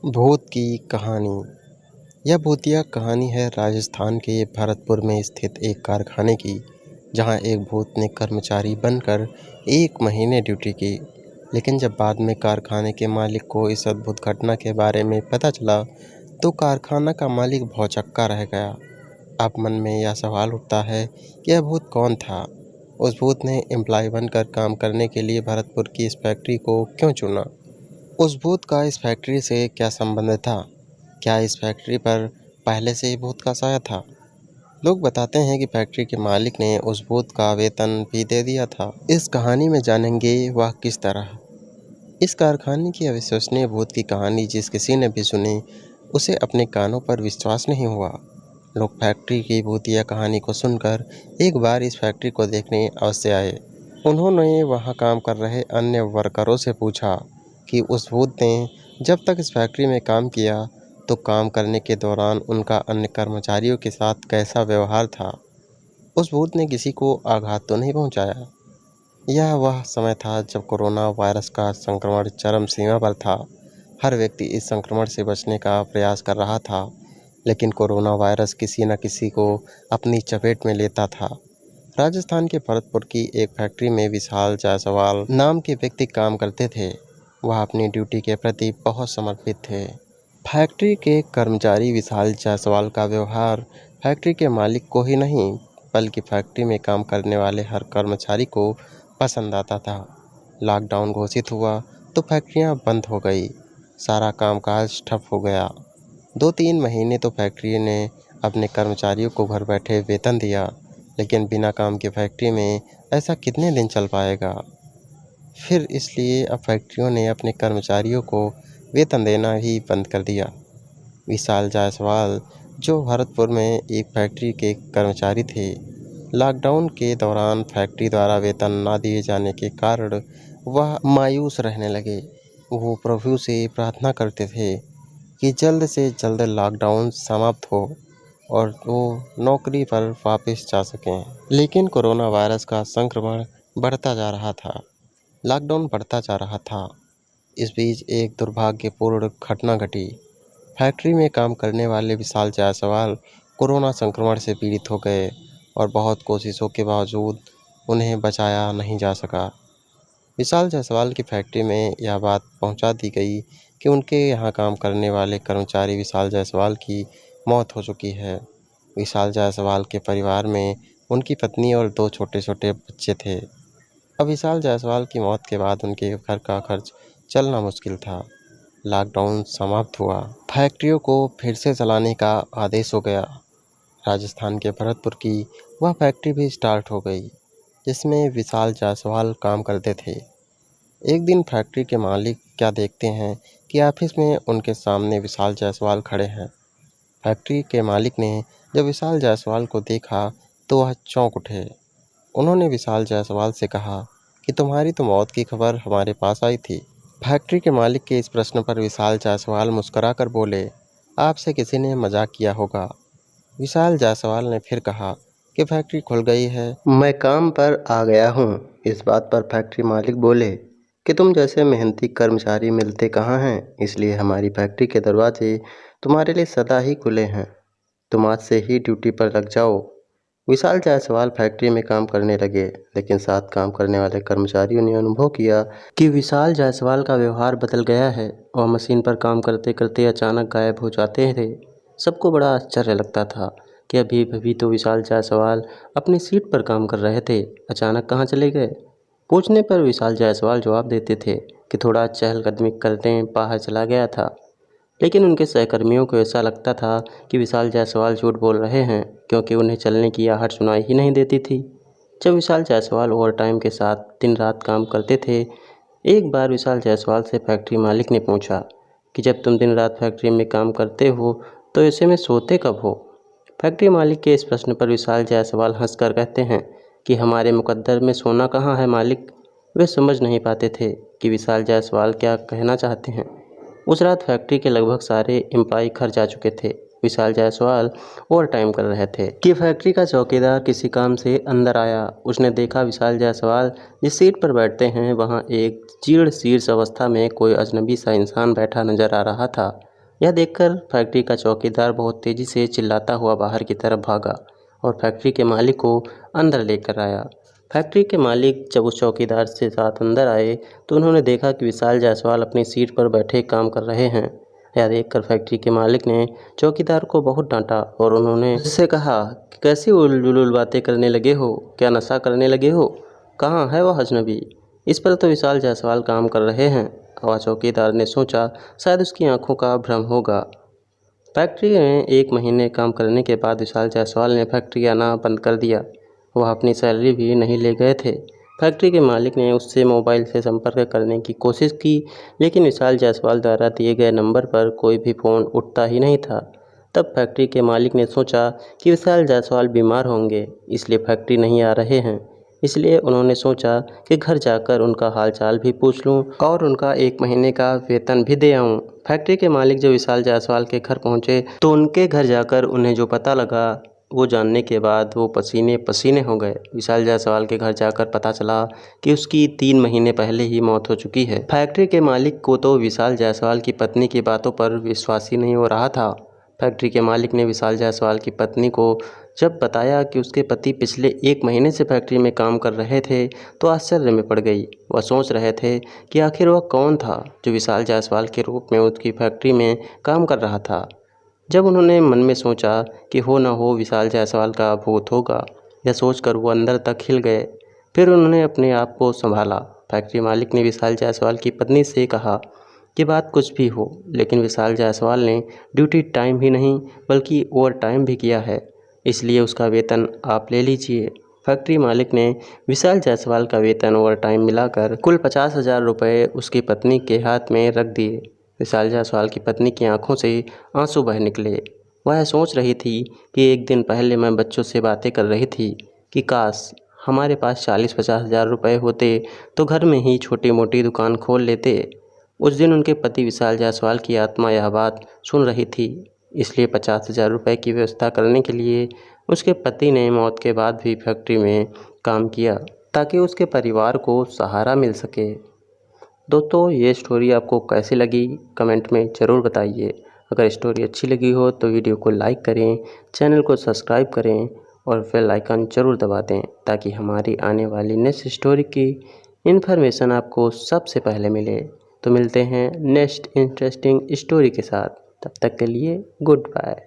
भूत की कहानी। यह भूतिया कहानी है राजस्थान के भरतपुर में स्थित एक कारखाने की, जहां एक भूत ने कर्मचारी बनकर 1 महीने ड्यूटी की। लेकिन जब बाद में कारखाने के मालिक को इस अद्भुत घटना के बारे में पता चला, तो कारखाना का मालिक भौंचक्का रह गया। अब मन में यह सवाल उठता है कि यह भूत कौन था? उस भूत ने एम्प्लॉय बनकर काम करने के लिए भरतपुर की इस फैक्ट्री को क्यों चुना? उस भूत का इस फैक्ट्री से क्या संबंध था? क्या इस फैक्ट्री पर पहले से ही भूत का साया था? लोग बताते हैं कि फैक्ट्री के मालिक ने उस भूत का वेतन भी दे दिया था। इस कहानी में जानेंगे वह किस तरह। इस कारखाने की अविश्वसनीय भूत की कहानी जिस किसी ने भी सुनी, उसे अपने कानों पर विश्वास नहीं हुआ। लोग फैक्ट्री की भूतिया कहानी को सुनकर एक बार इस फैक्ट्री को देखने अवश्य आए। उन्होंने वहां काम कर रहे अन्य वर्करों से पूछा कि उस भूत ने जब तक इस फैक्ट्री में काम किया, तो काम करने के दौरान उनका अन्य कर्मचारियों के साथ कैसा व्यवहार था। उस भूत ने किसी को आघात तो नहीं पहुंचाया? यह वह समय था जब कोरोना वायरस का संक्रमण चरम सीमा पर था। हर व्यक्ति इस संक्रमण से बचने का प्रयास कर रहा था, लेकिन कोरोना वायरस किसी न किसी को अपनी चपेट में लेता था। राजस्थान के भरतपुर की एक फैक्ट्री में विशाल जायसवाल नाम के व्यक्ति काम करते थे। वह अपनी ड्यूटी के प्रति बहुत समर्पित थे। फैक्ट्री के कर्मचारी विशाल जायसवाल का व्यवहार फैक्ट्री के मालिक को ही नहीं, बल्कि फैक्ट्री में काम करने वाले हर कर्मचारी को पसंद आता था। लॉकडाउन घोषित हुआ तो फैक्ट्रियां बंद हो गई, सारा कामकाज ठप हो गया। 2-3 महीने तो फैक्ट्री ने अपने कर्मचारियों को घर बैठे वेतन दिया, लेकिन बिना काम के फैक्ट्री में ऐसा कितने दिन चल पाएगा? फिर इसलिए अब फैक्ट्रियों ने अपने कर्मचारियों को वेतन देना ही बंद कर दिया। विशाल जायसवाल, जो भरतपुर में एक फैक्ट्री के कर्मचारी थे, लॉकडाउन के दौरान फैक्ट्री द्वारा वेतन न दिए जाने के कारण वह मायूस रहने लगे। वो प्रभु से प्रार्थना करते थे कि जल्द से जल्द लॉकडाउन समाप्त हो और वो नौकरी पर वापस जा सकें। लेकिन कोरोना वायरस का संक्रमण बढ़ता जा रहा था, लॉकडाउन बढ़ता जा रहा था। इस बीच एक दुर्भाग्यपूर्ण घटना घटी। फैक्ट्री में काम करने वाले विशाल जायसवाल कोरोना संक्रमण से पीड़ित हो गए और बहुत कोशिशों के बावजूद उन्हें बचाया नहीं जा सका। विशाल जायसवाल की फैक्ट्री में यह बात पहुंचा दी गई कि उनके यहाँ काम करने वाले कर्मचारी विशाल जायसवाल की मौत हो चुकी है। विशाल जायसवाल के परिवार में उनकी पत्नी और 2 छोटे-छोटे बच्चे थे। अब विशाल जायसवाल की मौत के बाद उनके घर का खर्च चलना मुश्किल था। लॉकडाउन समाप्त हुआ, फैक्ट्रियों को फिर से चलाने का आदेश हो गया। राजस्थान के भरतपुर की वह फैक्ट्री भी स्टार्ट हो गई, जिसमें विशाल जायसवाल काम करते थे। एक दिन फैक्ट्री के मालिक क्या देखते हैं कि ऑफिस में उनके सामने विशाल जायसवाल खड़े हैं। फैक्ट्री के मालिक ने जब विशाल जायसवाल को देखा, तो वह चौंक उठे। उन्होंने विशाल जायसवाल से कहा कि तुम्हारी तो मौत की खबर हमारे पास आई थी। फैक्ट्री के मालिक के इस प्रश्न पर विशाल जायसवाल मुस्कुराकर बोले, आपसे किसी ने मजाक किया होगा। विशाल जायसवाल ने फिर कहा कि फैक्ट्री खुल गई है, मैं काम पर आ गया हूँ। इस बात पर फैक्ट्री मालिक बोले कि तुम जैसे मेहनती कर्मचारी मिलते कहाँ हैं, इसलिए हमारी फैक्ट्री के दरवाजे तुम्हारे लिए सदा ही खुले हैं। तुम आज से ही ड्यूटी पर लग जाओ। विशाल जायसवाल फैक्ट्री में काम करने लगे, लेकिन साथ काम करने वाले कर्मचारियों ने अनुभव किया कि विशाल जायसवाल का व्यवहार बदल गया है और मशीन पर काम करते करते अचानक गायब हो जाते थे। सबको बड़ा आश्चर्य लगता था कि अभी अभी तो विशाल जायसवाल अपनी सीट पर काम कर रहे थे, अचानक कहाँ चले गए। पूछने पर विशाल जायसवाल जवाब देते थे कि थोड़ा चहलकदमी करने बाहर चला गया था। लेकिन उनके सहकर्मियों को ऐसा लगता था कि विशाल जायसवाल झूठ बोल रहे हैं, क्योंकि उन्हें चलने की आहट सुनाई ही नहीं देती थी। जब विशाल जायसवाल ओवरटाइम के साथ दिन रात काम करते थे, एक बार विशाल जायसवाल से फैक्ट्री मालिक ने पूछा कि जब तुम दिन रात फैक्ट्री में काम करते हो, तो ऐसे में सोते कब हो? फैक्ट्री मालिक के इस प्रश्न पर विशाल जायसवाल हंसकर कहते हैं कि हमारे मुकद्दर में सोना कहाँ है मालिक। वे समझ नहीं पाते थे कि विशाल जायसवाल क्या कहना चाहते हैं। उस रात फैक्ट्री के लगभग सारे एम्प्लॉय घर जा चुके थे। विशाल जायसवाल ओवर टाइम कर रहे थे कि फैक्ट्री का चौकीदार किसी काम से अंदर आया। उसने देखा विशाल जायसवाल जिस सीट पर बैठते हैं, वहां एक जीर्ण शीर्ष अवस्था में कोई अजनबी सा इंसान बैठा नजर आ रहा था। यह देखकर फैक्ट्री का चौकीदार बहुत तेज़ी से चिल्लाता हुआ बाहर की तरफ भागा और फैक्ट्री के मालिक को अंदर लेकर आया। फैक्ट्री के मालिक जब उस चौकीदार से साथ अंदर आए तो उन्होंने देखा कि विशाल जायसवाल अपनी सीट पर बैठे काम कर रहे हैं। यह देखकर फैक्ट्री के मालिक ने चौकीदार को बहुत डांटा और उन्होंने उससे कहा कि कैसी उलझुल बातें करने लगे हो, क्या नशा करने लगे हो, कहाँ है वह अजनबी। इस पर तो विशाल जायसवाल काम कर रहे हैं। वह चौकीदार ने सोचा शायद उसकी आंखों का भ्रम होगा। फैक्ट्री में 1 महीने काम करने के बाद विशाल जायसवाल ने फैक्ट्री आना बंद कर दिया। वह अपनी सैलरी भी नहीं ले गए थे। फैक्ट्री के मालिक ने उससे मोबाइल से संपर्क करने की कोशिश की, लेकिन विशाल जायसवाल द्वारा दिए गए नंबर पर कोई भी फ़ोन उठता ही नहीं था। तब फैक्ट्री के मालिक ने सोचा कि विशाल जायसवाल बीमार होंगे, इसलिए फैक्ट्री नहीं आ रहे हैं। इसलिए उन्होंने सोचा कि घर जाकर उनका हालचाल भी पूछ लूं और उनका 1 महीने का वेतन भी दे आऊं। फैक्ट्री के मालिक जब विशाल जायसवाल के घर पहुंचे तो उनके घर जाकर उन्हें जो पता लगा वो जानने के बाद वो पसीने पसीने हो गए। विशाल जायसवाल के घर जाकर पता चला कि उसकी 3 महीने पहले ही मौत हो चुकी है। फैक्ट्री के मालिक को तो विशाल जायसवाल की पत्नी की बातों पर विश्वास ही नहीं हो रहा था। फैक्ट्री के मालिक ने विशाल जायसवाल की पत्नी को जब बताया कि उसके पति पिछले 1 महीने से फैक्ट्री में काम कर रहे थे तो आश्चर्य में पड़ गई। वह सोच रहे थे कि आखिर वह कौन था जो विशाल जायसवाल के रूप में उसकी फैक्ट्री में काम कर रहा था। जब उन्होंने मन में सोचा कि हो न हो विशाल जायसवाल का भूत होगा, यह सोचकर वो अंदर तक हिल गए। फिर उन्होंने अपने आप को संभाला। फैक्ट्री मालिक ने विशाल जायसवाल की पत्नी से कहा कि बात कुछ भी हो, लेकिन विशाल जायसवाल ने ड्यूटी टाइम ही नहीं बल्कि ओवर टाइम भी किया है, इसलिए उसका वेतन आप ले लीजिए। फैक्ट्री मालिक ने विशाल जायसवाल का वेतन ओवर टाइम मिलाकर कुल 50,000 रुपये उसकी पत्नी के हाथ में रख दिए। विशाल जायसवाल की पत्नी की आंखों से आंसू बह निकले। वह सोच रही थी कि 1 दिन पहले मैं बच्चों से बातें कर रही थी कि काश हमारे पास 40-50,000 रुपये होते तो घर में ही छोटी मोटी दुकान खोल लेते। उस दिन उनके पति विशाल जायसवाल की आत्मा यह बात सुन रही थी, इसलिए 50,000 रुपये की व्यवस्था करने के लिए उसके पति ने मौत के बाद भी फैक्ट्री में काम किया ताकि उसके परिवार को सहारा मिल सके। दोस्तों, ये स्टोरी आपको कैसी लगी कमेंट में ज़रूर बताइए। अगर स्टोरी अच्छी लगी हो तो वीडियो को लाइक करें, चैनल को सब्सक्राइब करें और बेल आइकन ज़रूर दबा दें ताकि हमारी आने वाली नेक्स्ट स्टोरी की इन्फॉर्मेशन आपको सबसे पहले मिले। तो मिलते हैं नेक्स्ट इंटरेस्टिंग स्टोरी के साथ। तब तक के लिए गुड बाय।